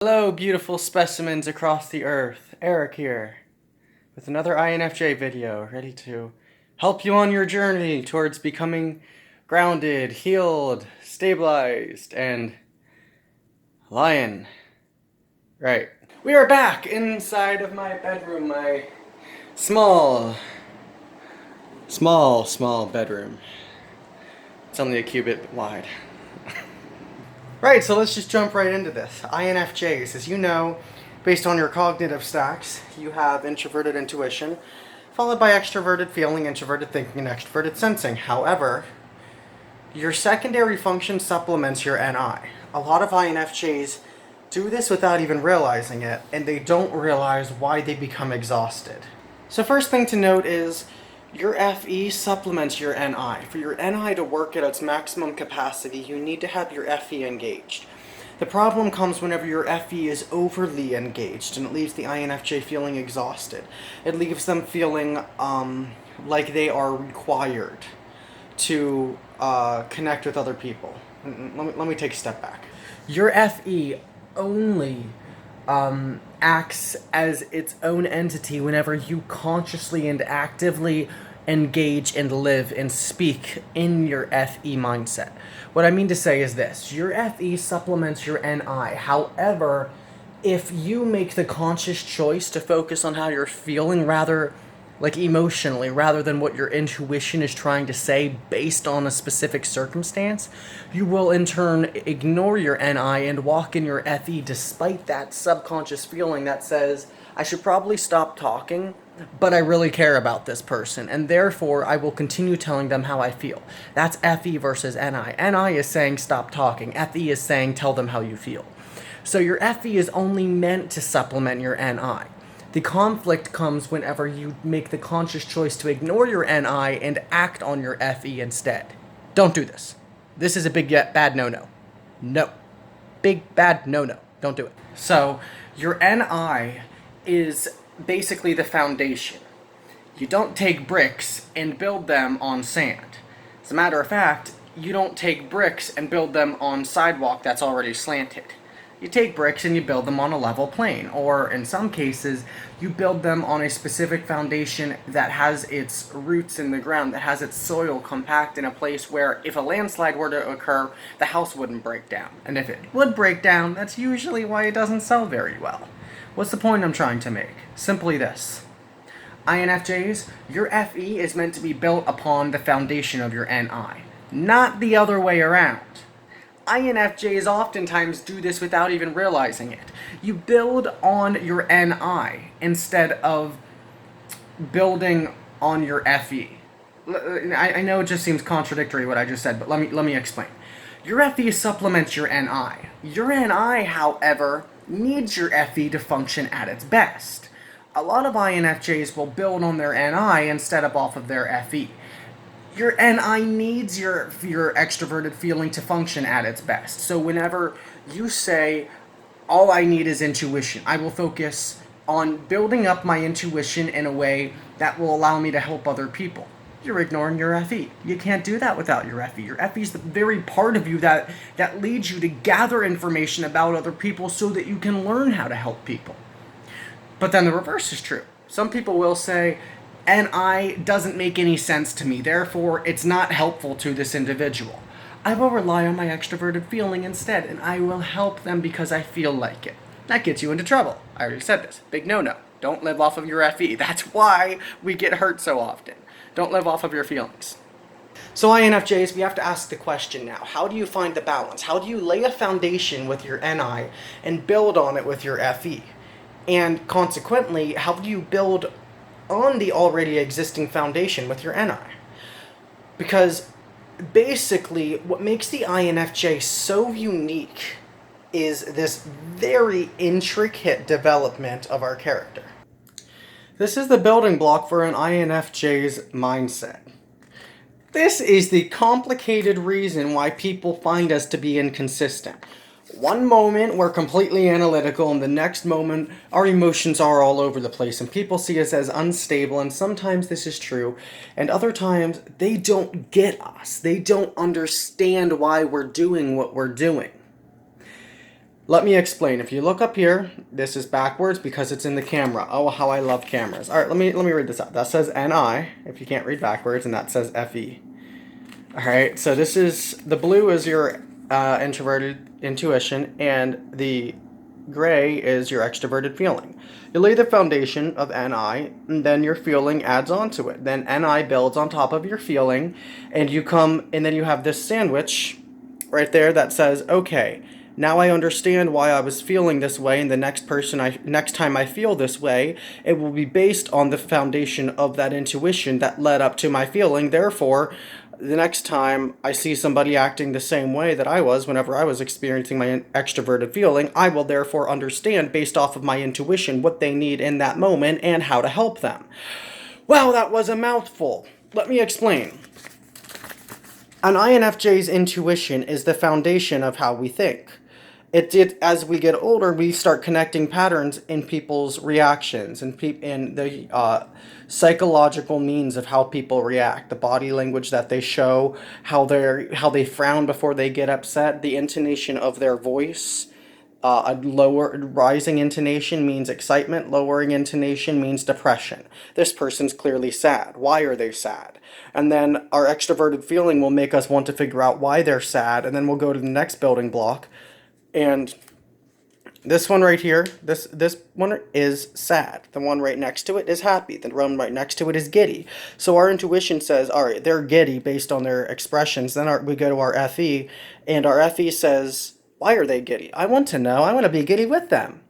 Hello, beautiful specimens across the earth. Eric here, with another INFJ video, ready to help you on your journey towards becoming grounded, healed, stabilized, and lion. Right. We are back inside of my bedroom, my small bedroom. It's only a cubit wide. Right, so let's just jump right into this. INFJs, as you know, based on your cognitive stacks, you have introverted intuition, followed by extroverted feeling, introverted thinking, and extroverted sensing. However, your secondary function supplements your NI. A lot of INFJs do this without even realizing it, and they don't realize why they become exhausted. So first thing to note is your FE supplements your NI. For your NI to work at its maximum capacity, you need to have your FE engaged. The problem comes whenever your FE is overly engaged, and it leaves the INFJ feeling exhausted. It leaves them feeling like they are required to connect with other people. Let me take a step back. Your FE only acts as its own entity whenever you consciously and actively engage and live and speak in your FE mindset. What I mean to say is this: your FE supplements your NI. However, if you make the conscious choice to focus on how you're feeling emotionally, rather than what your intuition is trying to say based on a specific circumstance, you will in turn ignore your NI and walk in your FE despite that subconscious feeling that says, I should probably stop talking, but I really care about this person, and therefore I will continue telling them how I feel. That's FE versus NI. NI is saying stop talking. FE is saying tell them how you feel. So your FE is only meant to supplement your NI. The conflict comes whenever you make the conscious choice to ignore your NI and act on your FE instead. Don't do this. This is a big bad no-no. No. Big bad no-no. Don't do it. So, your NI is basically the foundation. You don't take bricks and build them on sand. As a matter of fact, you don't take bricks and build them on sidewalk that's already slanted. You take bricks and you build them on a level plane, or in some cases, you build them on a specific foundation that has its roots in the ground, that has its soil compact in a place where if a landslide were to occur, the house wouldn't break down. And if it would break down, that's usually why it doesn't sell very well. What's the point I'm trying to make? Simply this. INFJs, your FE is meant to be built upon the foundation of your NI, not the other way around. INFJs oftentimes do this without even realizing it. You build on your NI instead of building on your FE. I know it just seems contradictory what I just said, but let me explain. Your FE supplements your NI. Your NI, however, needs your FE to function at its best. A lot of INFJs will build on their NI instead of off of their FE. Your NI needs your extroverted feeling to function at its best. So whenever you say, all I need is intuition, I will focus on building up my intuition in a way that will allow me to help other people. You're ignoring your FE. You can't do that without your FE. Your FE is the very part of you that leads you to gather information about other people so that you can learn how to help people. But then the reverse is true. Some people will say, NI doesn't make any sense to me, therefore it's not helpful to this individual. I will rely on my extroverted feeling instead, and I will help them because I feel like it. That gets you into trouble. I already said this. Big no-no. Don't live off of your FE. That's why we get hurt so often. Don't live off of your feelings. So INFJs, we have to ask the question now. How do you find the balance? How do you lay a foundation with your NI and build on it with your FE? And consequently, how do you build on the already existing foundation with your NI? Because basically what makes the INFJ so unique is this very intricate development of our character. This is the building block for an INFJ's mindset. This is the complicated reason why people find us to be inconsistent. One moment we're completely analytical, and the next moment our emotions are all over the place, and people see us as unstable, and sometimes this is true, and other times they don't get us. They don't understand why we're doing what we're doing. Let me explain. If you look up here, this is backwards because it's in the camera. Oh, how I love cameras. All right, let me read this out. That says NI, if you can't read backwards, and that says FE. All right, so this is, the blue is your introverted intuition, and the gray is your extroverted feeling. You lay the foundation of NI, and then your feeling adds on to it. Then NI builds on top of your feeling, and then you have this sandwich right there that says, okay, now I understand why I was feeling this way, and the next time I feel this way, it will be based on the foundation of that intuition that led up to my feeling. Therefore, the next time I see somebody acting the same way that I was whenever I was experiencing my extroverted feeling, I will therefore understand based off of my intuition what they need in that moment and how to help them. Wow, that was a mouthful. Let me explain. An INFJ's intuition is the foundation of how we think. As we get older, we start connecting patterns in people's reactions and in the psychological means of how people react, the body language that they show, how they frown before they get upset, the intonation of their voice. Rising intonation means excitement, lowering intonation means depression. This person's clearly sad. Why are they sad? And then our extroverted feeling will make us want to figure out why they're sad, and then we'll go to the next building block. And this one right here, this one is sad. The one right next to it is happy. The one right next to it is giddy. So our intuition says, all right, they're giddy based on their expressions. Then we go to our FE, and our FE says, why are they giddy? I want to know. I want to be giddy with them.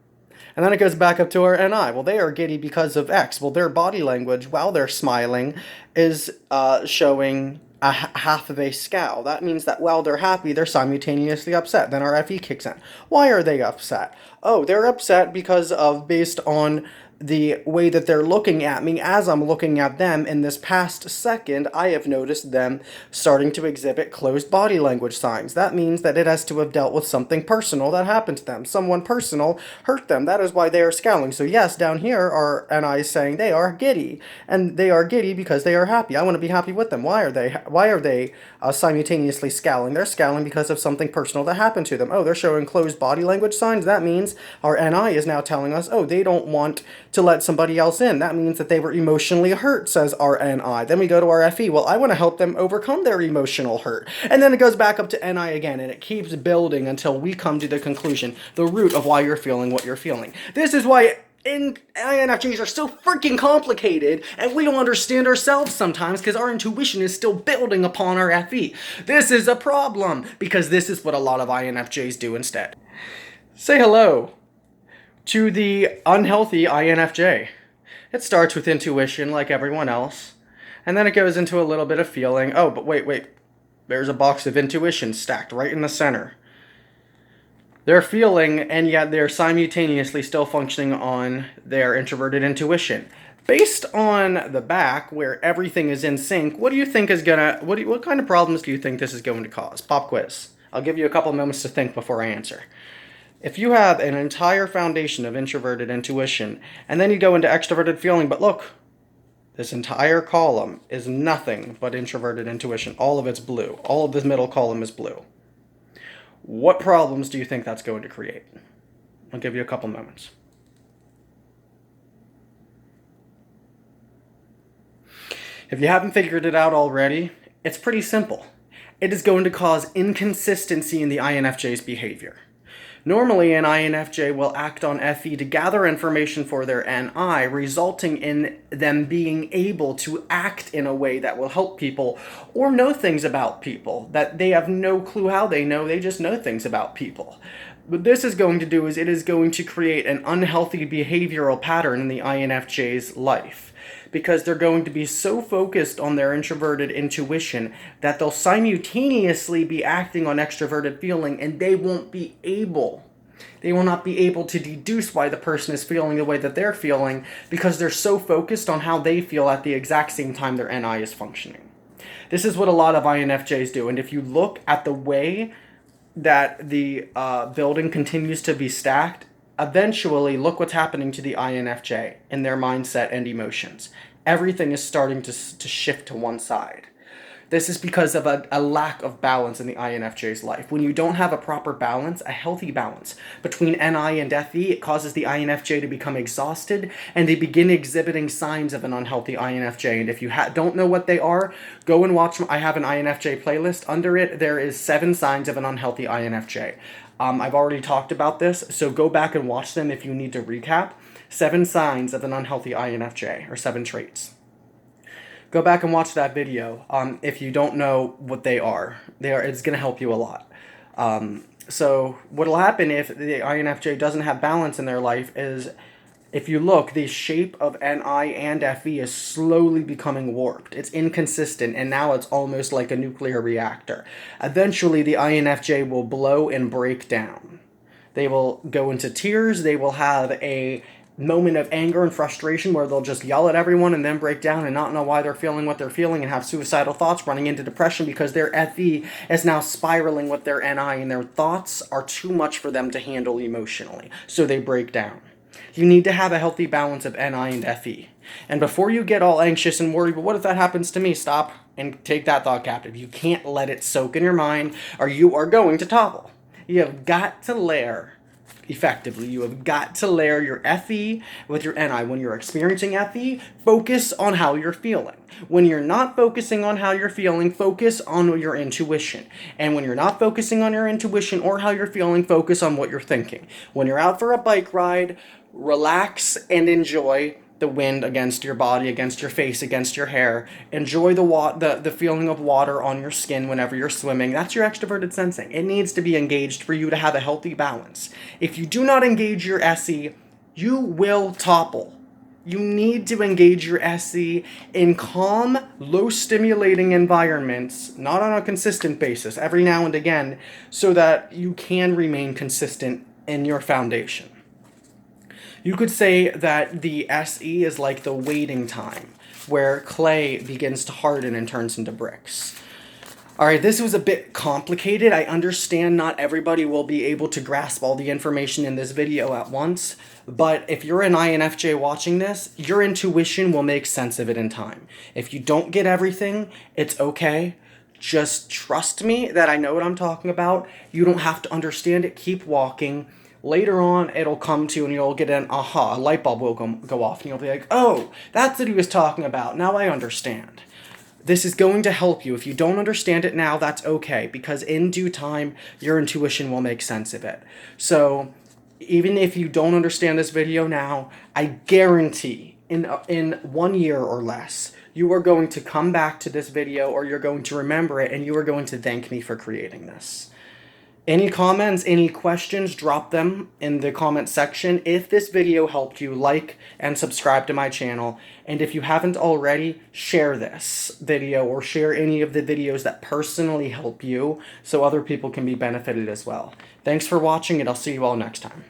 And then it goes back up to our NI. Well, they are giddy because of X. Well, their body language, while they're smiling, is showing half of a scowl. That means that while they're happy, they're simultaneously upset. Then our FE kicks in. Why are they upset? Oh, they're upset because of, based on the way that they're looking at me as I'm looking at them in this past second, I have noticed them starting to exhibit closed body language signs. That means that it has to have dealt with something personal that happened to them. Someone personal hurt them. That is why they are scowling. So yes, down here are NI saying they are giddy. And they are giddy because they are happy. I want to be happy with them. Why are they simultaneously scowling? They're scowling because of something personal that happened to them. Oh, they're showing closed body language signs. That means our NI is now telling us, oh, they don't want to let somebody else in. That means that they were emotionally hurt, says our NI. Then we go to our FE. Well, I want to help them overcome their emotional hurt. And then it goes back up to NI again, and it keeps building until we come to the conclusion, the root of why you're feeling what you're feeling. This is why INFJs are so freaking complicated, and we don't understand ourselves sometimes because our intuition is still building upon our FE. This is a problem, because this is what a lot of INFJs do instead. Say hello to the unhealthy INFJ. It starts with intuition like everyone else, and then it goes into a little bit of feeling. Oh, but wait. There's a box of intuition stacked right in the center. They're feeling, and yet they're simultaneously still functioning on their introverted intuition. Based on the back, where everything is in sync, what do you think is what kind of problems do you think this is going to cause? Pop quiz. I'll give you a couple moments to think before I answer. If you have an entire foundation of introverted intuition, and then you go into extroverted feeling, but look, this entire column is nothing but introverted intuition. All of it's blue. All of this middle column is blue. What problems do you think that's going to create? I'll give you a couple moments. If you haven't figured it out already, it's pretty simple. It is going to cause inconsistency in the INFJ's behavior. Normally, an INFJ will act on FE to gather information for their NI, resulting in them being able to act in a way that will help people or know things about people that they have no clue how they know. They just know things about people. What this is going to do is it is going to create an unhealthy behavioral pattern in the INFJ's life, because they're going to be so focused on their introverted intuition that they'll simultaneously be acting on extroverted feeling, and they will not be able to deduce why the person is feeling the way that they're feeling, because they're so focused on how they feel at the exact same time their NI is functioning. This is what a lot of INFJs do, and if you look at the way that the building continues to be stacked, eventually, look what's happening to the INFJ in their mindset and emotions. Everything is starting to shift to one side. This is because of a lack of balance in the INFJ's life. When you don't have a proper balance, a healthy balance between NI and FE, it causes the INFJ to become exhausted, and they begin exhibiting signs of an unhealthy INFJ. And if you don't know what they are, go and watch. I have an INFJ playlist. Under it, there is 7 signs of an unhealthy INFJ. I've already talked about this, so go back and watch them if you need to recap. 7 signs of an unhealthy INFJ, or 7 traits. Go back and watch that video if you don't know what they are. It's going to help you a lot. So what will happen if the INFJ doesn't have balance in their life is, if you look, the shape of NI and FE is slowly becoming warped. It's inconsistent, and now it's almost like a nuclear reactor. Eventually, the INFJ will blow and break down. They will go into tears. They will have a moment of anger and frustration where they'll just yell at everyone and then break down and not know why they're feeling what they're feeling, and have suicidal thoughts, running into depression because their FE is now spiraling with their NI, and their thoughts are too much for them to handle emotionally, so they break down. You need to have a healthy balance of NI and FE. And before you get all anxious and worried, but what if that happens to me? Stop and take that thought captive. You can't let it soak in your mind, or you are going to topple. You have got to layer effectively. You have got to layer your FE with your NI. When you're experiencing FE, focus on how you're feeling. When you're not focusing on how you're feeling, focus on your intuition. And when you're not focusing on your intuition or how you're feeling, focus on what you're thinking. When you're out for a bike ride, relax and enjoy the wind against your body, against your face, against your hair. Enjoy the feeling of water on your skin whenever you're swimming. That's your extroverted sensing. It needs to be engaged for you to have a healthy balance. If you do not engage your SE, you will topple. You need to engage your SE in calm, low-stimulating environments, not on a consistent basis, every now and again, so that you can remain consistent in your foundation. You could say that the SE is like the waiting time, where clay begins to harden and turns into bricks. All right, this was a bit complicated. I understand not everybody will be able to grasp all the information in this video at once, but if you're an INFJ watching this, your intuition will make sense of it in time. If you don't get everything, it's okay. Just trust me that I know what I'm talking about. You don't have to understand it. Keep walking. Later on, it'll come to you and you'll get an aha, a light bulb will go off, and you'll be like, oh, that's what he was talking about. Now I understand. This is going to help you. If you don't understand it now, that's okay, because in due time, your intuition will make sense of it. So even if you don't understand this video now, I guarantee in 1 year or less, you are going to come back to this video, or you're going to remember it, and you are going to thank me for creating this. Any comments, any questions, drop them in the comment section. If this video helped you, like and subscribe to my channel. And if you haven't already, share this video or share any of the videos that personally help you so other people can be benefited as well. Thanks for watching, and I'll see you all next time.